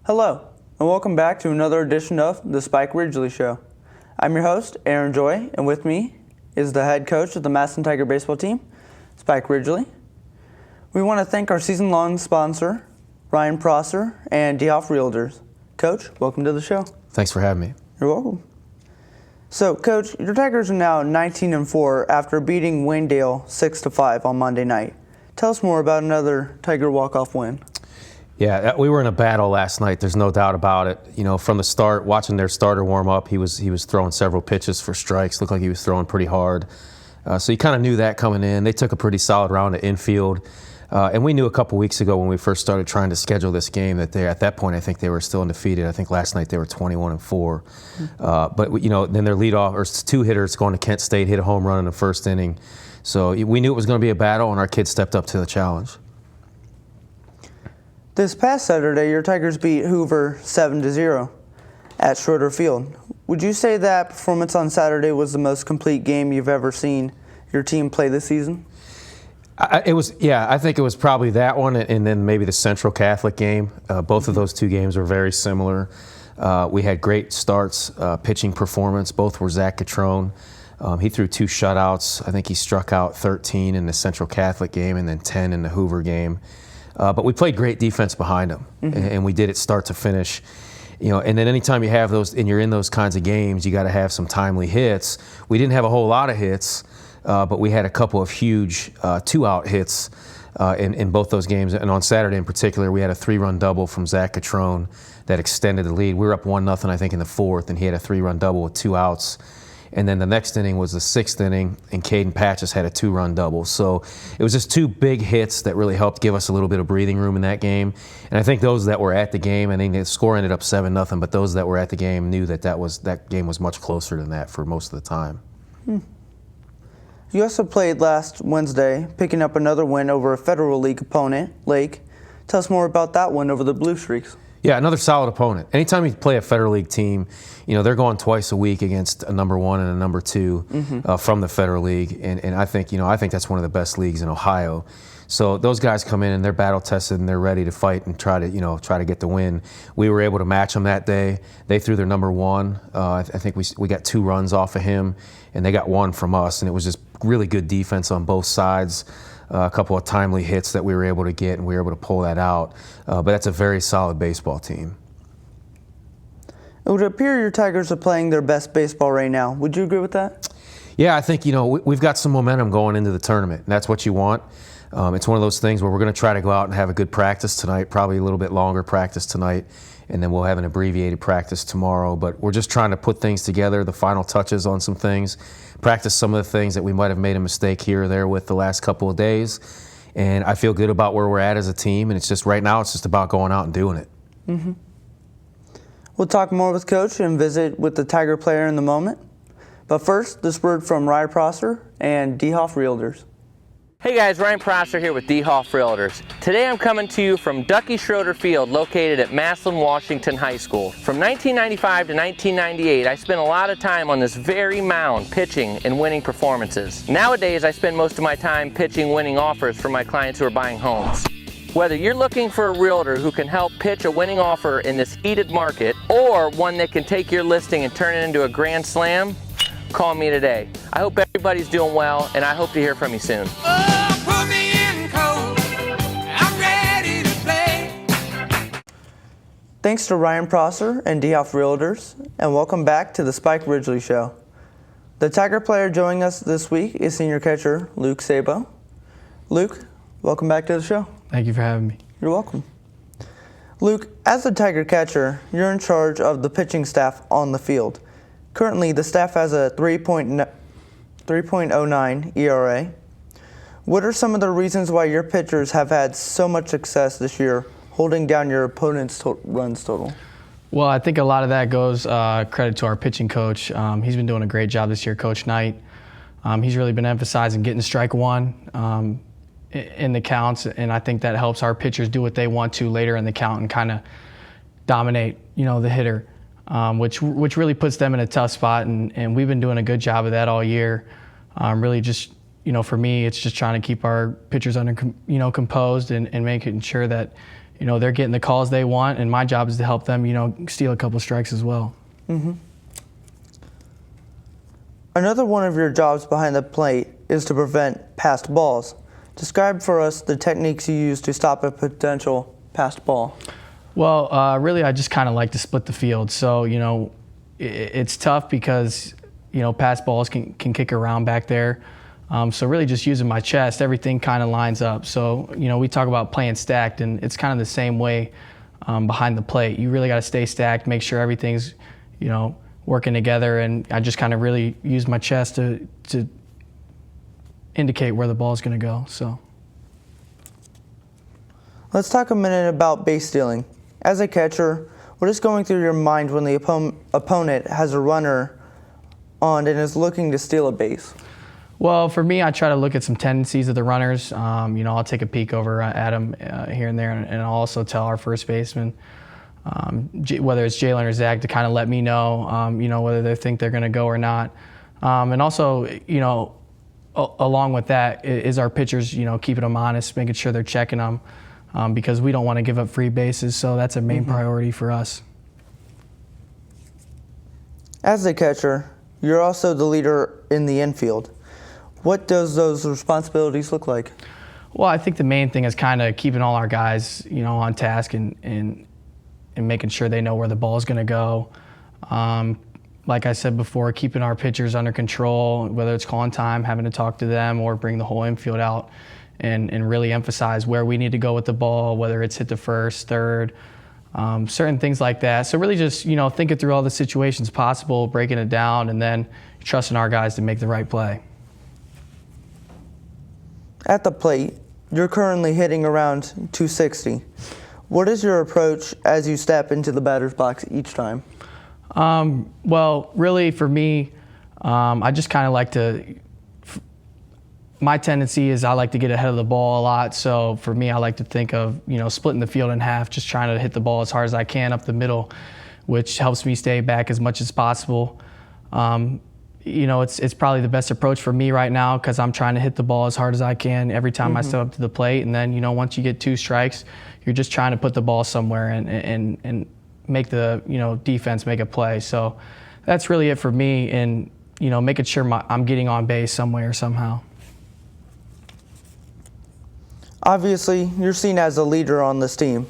Hello, and welcome back to another edition of the Spike Ridgley Show. I'm your host, Aaron Joy, and with me is the head coach of the Massillon Tiger baseball team, Spike Ridgley. We want to thank our season-long sponsor, Ryan Prosser and WHS Realtors. Coach, welcome to the show. Thanks for having me. You're welcome. So, Coach, your Tigers are now 19-4 after beating Waynedale 6-5 on Monday night. Tell us more about another Tiger walk-off win. Yeah, we were in a battle last night. There's no doubt about it. You know, from the start, watching their starter warm up, he was throwing several pitches for strikes. Looked like he was throwing pretty hard. So you kind of knew that coming in. They took a pretty solid round at infield. And we knew a couple weeks ago when we first started trying to schedule this game that at that point, I think they were still undefeated. I think last night they were 21-4. But, you know, then their leadoff, or two hitters going to Kent State, hit a home run in the first inning. So we knew it was going to be a battle, and our kids stepped up to the challenge. This past Saturday, your Tigers beat Hoover 7-0 at Schroeder Field. Would you say that performance on Saturday was the most complete game you've ever seen your team play this season? I think it was probably that one, and then maybe the Central Catholic game. Both of those two games were very similar. We had great starts, pitching performance. Both were Zach Catrone. He threw 2 shutouts. I think he struck out 13 in the Central Catholic game and then 10 in the Hoover game. But we played great defense behind them, and we did it start to finish. You know, and then anytime you have those and you're in those kinds of games, you got to have some timely hits. We didn't have a whole lot of hits, but we had a couple of huge 2-out hits in both those games. And on Saturday in particular, we had a 3-run double from Zach Catrone that extended the lead. We were up 1-0, I think, in the 4th, and he had a 3-run double with 2 outs. And then the next inning was the 6th inning, and Caden Patches had a 2-run double. So it was just 2 big hits that really helped give us a little bit of breathing room in that game. And I think those that were at the game, I think the score ended up 7-0, but those that were at the game knew that game was much closer than that for most of the time. You also played last Wednesday, picking up another win over a Federal League opponent, Lake. Tell us more about that win over the Blue Streaks. Yeah, another solid opponent. Anytime you play a Federal League team, you know, they're going twice a week against a number 1 and a number 2 from the Federal League, and I think that's one of the best leagues in Ohio. So those guys come in and they're battle tested and they're ready to fight and try to get the win. We were able to match them that day. They threw their number 1. I think we got 2 runs off of him, and they got 1 from us, and it was just really good defense on both sides. A couple of timely hits that we were able to get, and we were able to pull that out. But that's a very solid baseball team. It would appear your Tigers are playing their best baseball right now. Would you agree with that? Yeah, I think, you know, we've got some momentum going into the tournament, and that's what you want. It's one of those things where we're going to try to go out and have a good practice tonight, probably a little bit longer practice tonight, and then we'll have an abbreviated practice tomorrow. But we're just trying to put things together, the final touches on some things, practice some of the things that we might have made a mistake here or there with the last couple of days. And I feel good about where we're at as a team, and it's just right now it's just about going out and doing it. We'll talk more with Coach and visit with the Tiger player in the moment. But first, this word from Ryan Prosser and WHS Realtors. Hey guys, Ryan Prosser here with WHS Realtors. Today I'm coming to you from Ducky Schroeder Field located at Massillon, Washington High School. From 1995 to 1998, I spent a lot of time on this very mound pitching and winning performances. Nowadays, I spend most of my time pitching winning offers for my clients who are buying homes. Whether you're looking for a realtor who can help pitch a winning offer in this heated market, or one that can take your listing and turn it into a grand slam, call me today. I hope everybody's doing well, and I hope to hear from you soon. Put me in cold. I'm ready to play. Thanks to Ryan Prosser and WHS Realtors, and welcome back to the Spike Ridgley Show. The Tiger player joining us this week is senior catcher Luke Sabo. Luke, welcome back to the show. Thank you for having me. You're welcome. Luke, as the Tiger catcher, you're in charge of the pitching staff on the field. Currently, the staff has a 3.09 ERA. What are some of the reasons why your pitchers have had so much success this year, holding down your opponent's runs total? Well, I think a lot of that goes credit to our pitching coach. He's been doing a great job this year, Coach Knight. He's really been emphasizing getting strike one in the counts, and I think that helps our pitchers do what they want to later in the count and kind of dominate, the hitter, which really puts them in a tough spot, and we've been doing a good job of that all year. Really just, for me, it's just trying to keep our pitchers under, composed and making sure that, they're getting the calls they want, and my job is to help them, steal a couple strikes as well. Another one of your jobs behind the plate is to prevent passed balls. Describe for us the techniques you use to stop a potential passed ball. Well, really, I just kind of like to split the field. So, it's tough because, passed balls can kick around back there. So really just using my chest, everything kind of lines up. So, we talk about playing stacked, and it's kind of the same way behind the plate. You really got to stay stacked, make sure everything's, working together, and I just kind of really use my chest to indicate where the ball is going to go. So, let's talk a minute about base stealing. As a catcher, what is going through your mind when the opponent has a runner on and is looking to steal a base? Well, for me, I try to look at some tendencies of the runners. I'll take a peek over at them here and there, and I'll also tell our first baseman, whether it's Jalen or Zach, to kind of let me know, whether they think they're going to go or not. And also, along with that is our pitchers, keeping them honest, making sure they're checking them, because we don't want to give up free bases. So that's a main priority for us. As a catcher, you're also the leader in the infield. What does those responsibilities look like? Well, I think the main thing is kind of keeping all our guys, on task and making sure they know where the ball is going to go. Like I said before, keeping our pitchers under control, whether it's calling time, having to talk to them, or bring the whole infield out and really emphasize where we need to go with the ball, whether it's hit the first, third, certain things like that. So really just, thinking through all the situations possible, breaking it down, and then trusting our guys to make the right play. At the plate, you're currently hitting around 260. What is your approach as you step into the batter's box each time? Well, really for me, I just kind of like to, my tendency is I like to get ahead of the ball a lot. So for me, I like to think of, splitting the field in half, just trying to hit the ball as hard as I can up the middle, which helps me stay back as much as possible. It's probably the best approach for me right now, because I'm trying to hit the ball as hard as I can every time I step up to the plate. And then, once you get 2 strikes, you're just trying to put the ball somewhere and make the, defense make a play. So that's really it for me, and, making sure I'm getting on base some way or somehow. Obviously, you're seen as a leader on this team.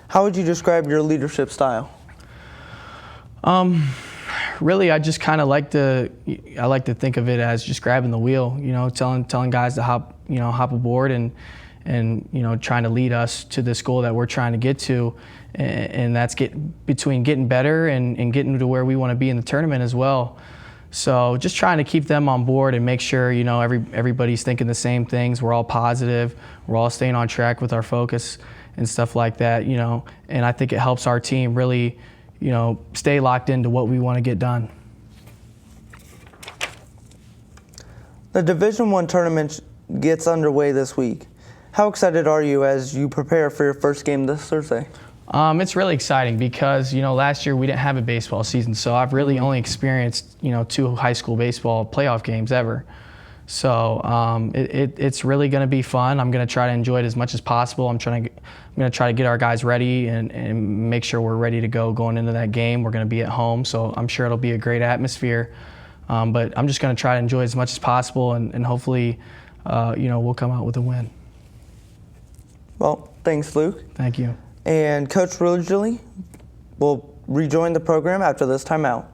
How would you describe your leadership style? Really, I just kind of like to think of it as just grabbing the wheel, telling guys to hop aboard and trying to lead us to this goal that we're trying to get to, and that's between getting better and getting to where we want to be in the tournament as well. So just trying to keep them on board and make sure, everybody's thinking the same things. We're all positive. We're all staying on track with our focus and stuff like that, and I think it helps our team really, stay locked into what we want to get done. The Division I tournament gets underway this week. How excited are you as you prepare for your first game this Thursday? It's really exciting because, last year we didn't have a baseball season, so I've really only experienced, 2 high school baseball playoff games ever. So it's really going to be fun. I'm going to try to enjoy it as much as possible. I'm going to try to get our guys ready and make sure we're ready to go going into that game. We're going to be at home, so I'm sure it'll be a great atmosphere. But I'm just going to try to enjoy as much as possible, and hopefully, we'll come out with a win. Well, thanks, Luke. Thank you. And Coach Ridgley will rejoin the program after this timeout.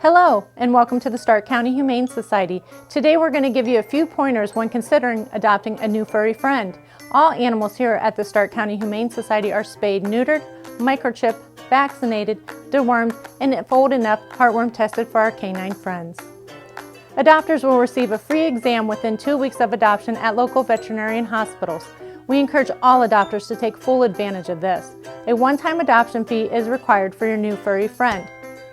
Hello, and welcome to the Stark County Humane Society. Today we're going to give you a few pointers when considering adopting a new furry friend. All animals here at the Stark County Humane Society are spayed, neutered, microchipped, vaccinated, dewormed, and if old enough, heartworm tested for our canine friends. Adopters will receive a free exam within 2 weeks of adoption at local veterinarian hospitals. We encourage all adopters to take full advantage of this. A one-time adoption fee is required for your new furry friend.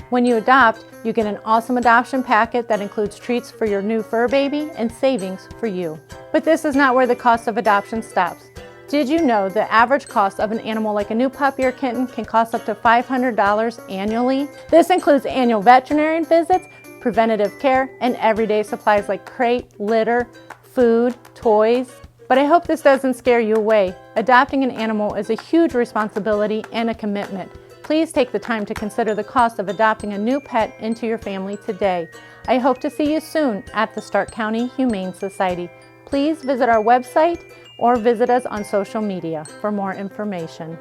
When you adopt, you get an awesome adoption packet that includes treats for your new fur baby and savings for you. But this is not where the cost of adoption stops. Did you know the average cost of an animal like a new puppy or kitten can cost up to $500 annually? This includes annual veterinarian visits, preventative care, and everyday supplies like crate, litter, food, toys. But I hope this doesn't scare you away. Adopting an animal is a huge responsibility and a commitment. Please take the time to consider the cost of adopting a new pet into your family today. I hope to see you soon at the Stark County Humane Society. Please visit our website or visit us on social media for more information.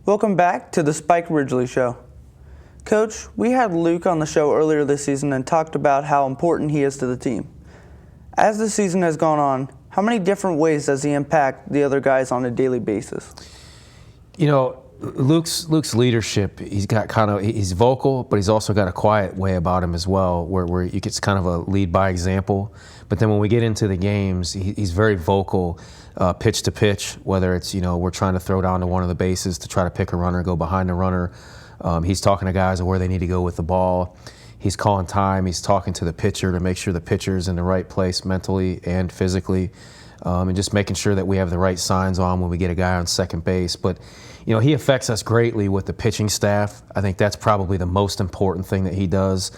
Welcome back to the Spike Ridgley Show. Coach, we had Luke on the show earlier this season and talked about how important he is to the team. As the season has gone on, how many different ways does he impact the other guys on a daily basis? You know, Luke's leadership, he's vocal, but he's also got a quiet way about him as well, where he gets kind of a lead by example. But then when we get into the games, he's very vocal, pitch to pitch, whether it's, we're trying to throw down to one of the bases to try to pick a runner, go behind the runner. He's talking to guys where they need to go with the ball. He's calling time. He's talking to the pitcher to make sure the pitcher's in the right place mentally and physically, and just making sure that we have the right signs on when we get a guy on second base. But he affects us greatly with the pitching staff. I think that's probably the most important thing that he does.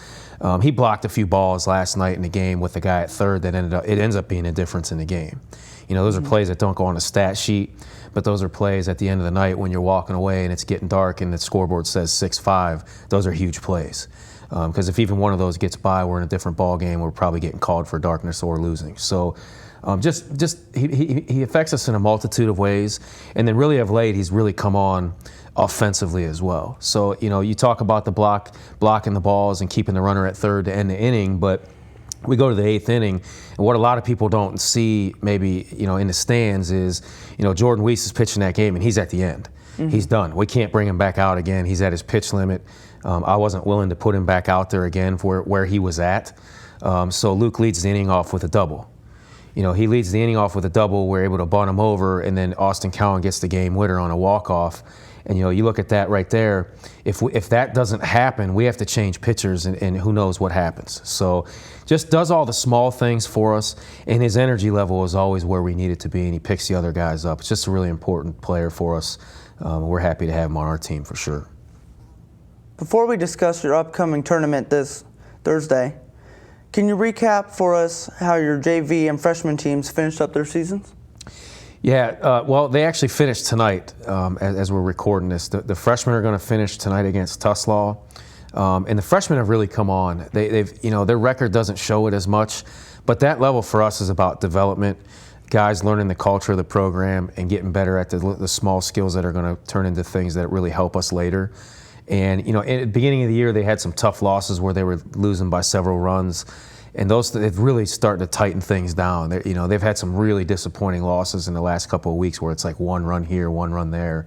He blocked a few balls last night in the game with the guy at third that ends up being a difference in the game. Those are plays that don't go on a stat sheet, but those are plays at the end of the night when you're walking away and it's getting dark and the scoreboard says 6-5. Those are huge plays. Because if even one of those gets by, we're in a different ball game. We're probably getting called for darkness or losing. So he affects us in a multitude of ways. And then really of late, he's really come on offensively as well. So, you talk about the blocking the balls and keeping the runner at third to end the inning, but we go to the eighth inning, and what a lot of people don't see maybe, in the stands is, Jordan Weiss is pitching that game and he's at the end. Mm-hmm. He's done. We can't bring him back out again. He's at his pitch limit. I wasn't willing to put him back out there again for where he was at. So Luke leads the inning off with a double. He leads the inning off with a double. We're able to bunt him over, and then Austin Cowan gets the game winner on a walk-off. And, you look at that right there. If that doesn't happen, we have to change pitchers, and who knows what happens. So just does all the small things for us, and his energy level is always where we need it to be, and he picks the other guys up. It's just a really important player for us. We're happy to have him on our team for sure. Before we discuss your upcoming tournament this Thursday, can you recap for us how your JV and freshman teams finished up their seasons? Yeah, well, they actually finished tonight as we're recording this. The freshmen are going to finish tonight against Tuslaw, and the freshmen have really come on. They've their record doesn't show it as much, but that level for us is about development, guys learning the culture of the program and getting better at the small skills that are going to turn into things that really help us later. And at the beginning of the year, they had some tough losses where they were losing by several runs. And they've really started to tighten things down. They've had some really disappointing losses in the last couple of weeks where it's like one run here, one run there.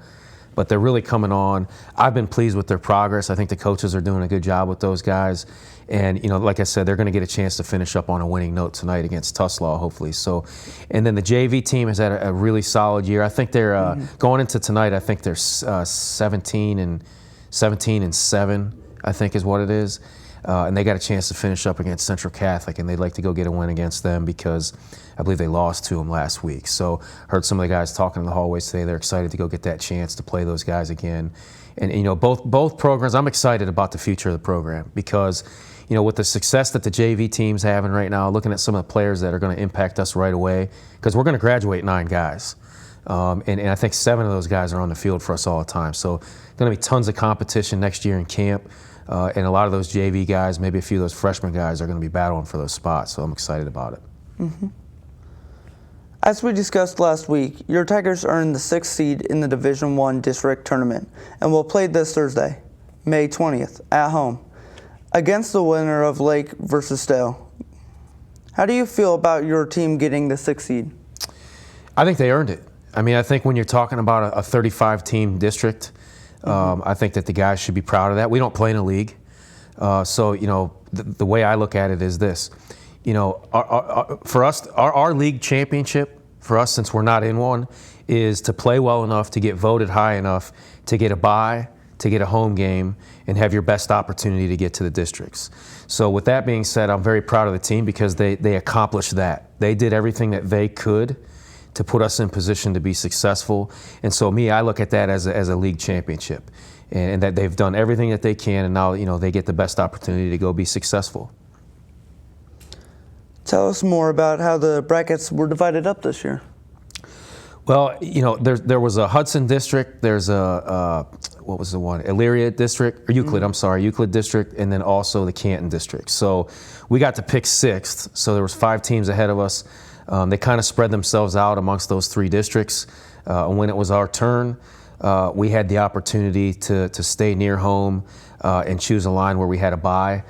But they're really coming on. I've been pleased with their progress. I think the coaches are doing a good job with those guys. And, like I said, they're going to get a chance to finish up on a winning note tonight against Tuslaw, hopefully. So, and then the JV team has had a really solid year. I think they're going into tonight, I think they're 17 and 7, I think is what it is. And they got a chance to finish up against Central Catholic, and they'd like to go get a win against them because I believe they lost to them last week. So heard some of the guys talking in the hallways today. They're excited to go get that chance to play those guys again. And both programs, I'm excited about the future of the program because with the success that the JV team's having right now, looking at some of the players that are going to impact us right away, because we're going to graduate 9 guys. And I think 7 of those guys are on the field for us all the time. So going to be tons of competition next year in camp. And a lot of those JV guys, maybe a few of those freshman guys are going to be battling for those spots. So I'm excited about it. Mm-hmm. As we discussed last week, your Tigers earned the 6th seed in the Division I district tournament and will play this Thursday, May 20th, at home, against the winner of Lake versus Stale. How do you feel about your team getting the 6th seed? I think they earned it. I mean, I think when you're talking about a 35-team district, I think that the guys should be proud of that. We don't play in a league. So, the way I look at it is this. For us, our league championship, for us, since we're not in one, is to play well enough to get voted high enough to get a bye to get a home game and have your best opportunity to get to the districts. So with that being said, I'm very proud of the team because they accomplished that. They did everything that they could to put us in position to be successful. And so I look at that as a league championship, and that they've done everything that they can, and now they get the best opportunity to go be successful. Tell us more about how the brackets were divided up this year. Well, there was a Hudson district, there's what was the one? Elyria district, or Euclid, I'm sorry, Euclid district, and then also the Canton district. So we got to pick 6th, so there was 5 teams ahead of us. They kind of spread themselves out amongst those 3 districts. And when it was our turn, we had the opportunity to stay near home and choose a line where we had a bye.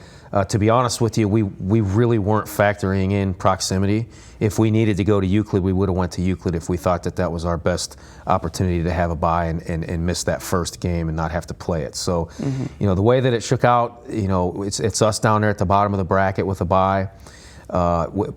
To be honest with you, we really weren't factoring in proximity. If we needed to go to Euclid, we would have went to Euclid if we thought that was our best opportunity to have a bye and miss that first game and not have to play it. So, the way that it shook out, it's us down there at the bottom of the bracket with a bye,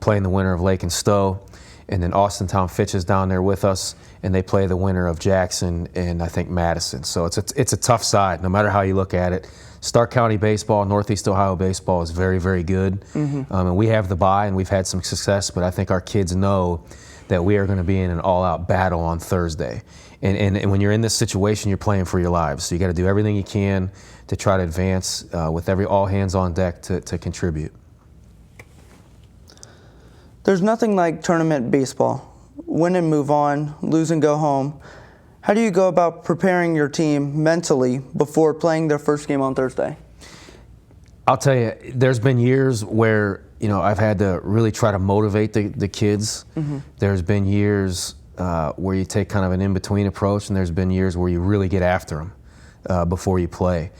playing the winner of Lake and Stowe, and then Austintown Fitch is down there with us, and they play the winner of Jackson and I think Madison. So it's a tough side, no matter how you look at it. Stark County baseball, Northeast Ohio baseball is very, very good. And we have the bye and we've had some success, but I think our kids know that we are going to be in an all-out battle on Thursday. And when you're in this situation, you're playing for your lives. So you got to do everything you can to try to advance with all hands on deck to contribute. There's nothing like tournament baseball. Win and move on, lose and go home. How do you go about preparing your team mentally before playing their first game on Thursday? I'll tell you, there's been years where I've had to really try to motivate the kids. There's been years where you take kind of an in-between approach, and there's been years where you really get after them before you play.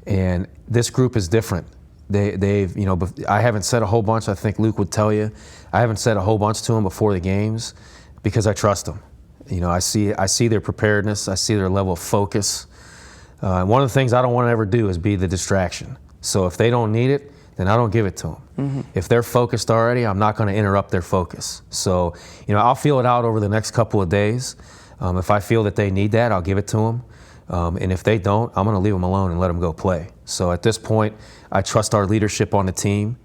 And this group is different. They've I haven't said a whole bunch. I think Luke would tell you, I haven't said a whole bunch to them before the games because I trust them. I see their preparedness. I see their level of focus. And one of the things I don't want to ever do is be the distraction. So if they don't need it, then I don't give it to them. If they're focused already, I'm not going to interrupt their focus. So, I'll feel it out over the next couple of days. If I feel that they need that, I'll give it to them. And if they don't, I'm going to leave them alone and let them go play. So at this point, I trust our leadership on the team,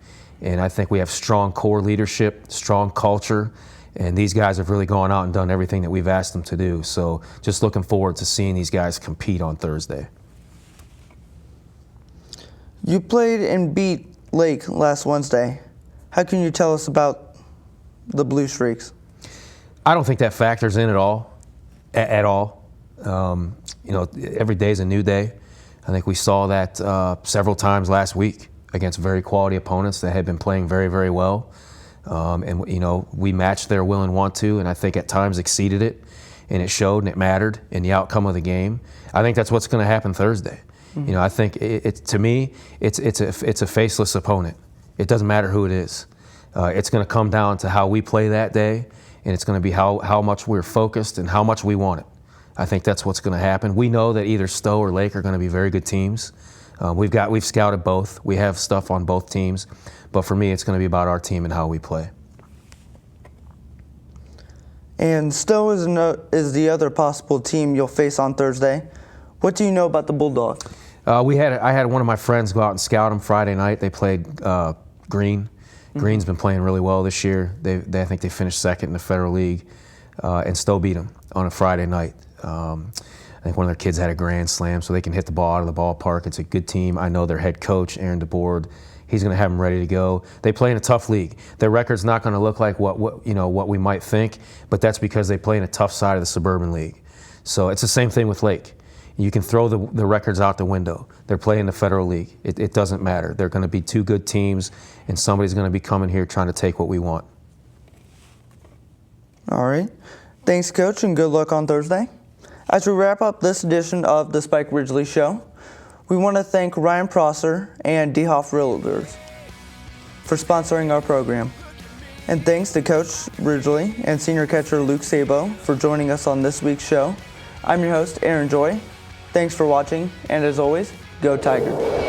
and I think we have strong core leadership, strong culture, and these guys have really gone out and done everything that we've asked them to do. So just looking forward to seeing these guys compete on Thursday. You played and beat Lake last Wednesday. How can you tell us about the Blue Streaks? I don't think that factors in at all. At all. Every day is a new day. I think we saw that several times last week against very quality opponents that had been playing very, very well. And we matched their will and want to, and I think at times exceeded it, and it showed and it mattered in the outcome of the game. I think that's what's going to happen Thursday. I think to me, it's a faceless opponent. It doesn't matter who it is. It's going to come down to how we play that day, and it's going to be how much we're focused and how much we want it. I think that's what's going to happen. We know that either Stowe or Lake are going to be very good teams. We've scouted both. We have stuff on both teams, but for me, it's going to be about our team and how we play. And Stowe is the other possible team you'll face on Thursday. What do you know about the Bulldogs? I had one of my friends go out and scout them Friday night. They played Green. Green's been playing really well this year. I think they finished second in the Federal League, and Stowe beat them on a Friday night. I think one of their kids had a grand slam, so they can hit the ball out of the ballpark. It's a good team. I know their head coach, Aaron DeBoard. He's going to have them ready to go. They play in a tough league. Their record's not going to look like what we might think, but that's because they play in a tough side of the Suburban League. So it's the same thing with Lake. You can throw the records out the window. They're playing the Federal League. It doesn't matter. They're going to be two good teams, and somebody's going to be coming here trying to take what we want. All right. Thanks, Coach, and good luck on Thursday. As we wrap up this edition of the Spike Ridgley Show, we want to thank Ryan Prosser and DeHoff Realtors for sponsoring our program. And thanks to Coach Ridgley and senior catcher Luke Sabo for joining us on this week's show. I'm your host, Aaron Joy. Thanks for watching, and as always, go Tiger.